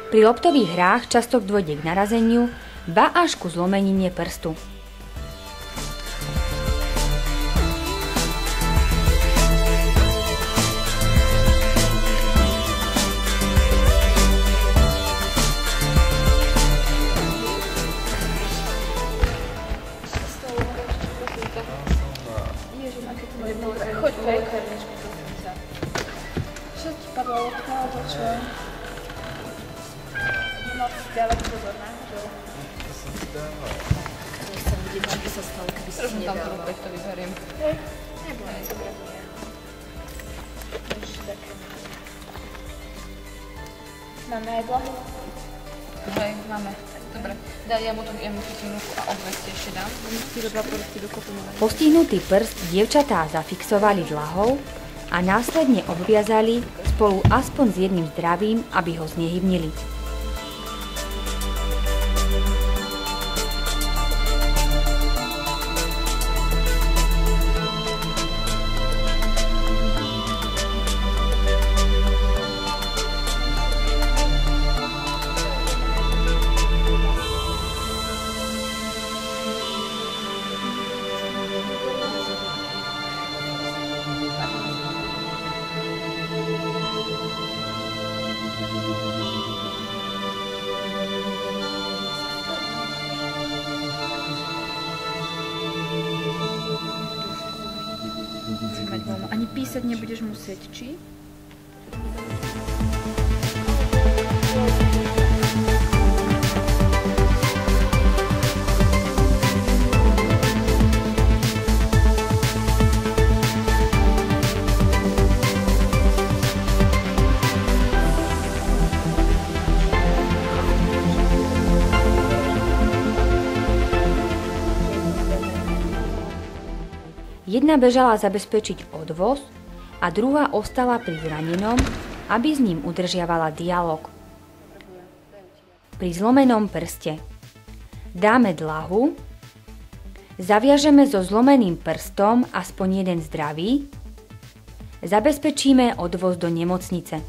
Pri loptových hrách často dôjde k narazeniu, ba až ku zlomenine prstu. Choď pek. Čo ti padlo okno, alebo čo? No, dávať pozor na čo? Chcem vidieť, čo by sa stalo, keby si si nedala. Tam to vyberiem. Hej, nebolo nic, dobre. Už tak. Máme jedlo? Hej, máme. Dobre, ja mu chytím ruku a obvesť ešte dám. Musí dva prsty dokopy. Postihnutý prst dievčatá zafixovali dlahou a následne obviazali spolu aspoň s jedným zdravím, aby ho znehybnili. Ani písať nebudeš musieť, či? Jedna bežala zabezpečiť odvoz a druhá ostala pri zranenom, aby s ním udržiavala dialog. Pri zlomenom prste dáme dlahu, zaviažeme so zlomeným prstom aspoň jeden zdravý, zabezpečíme odvoz do nemocnice.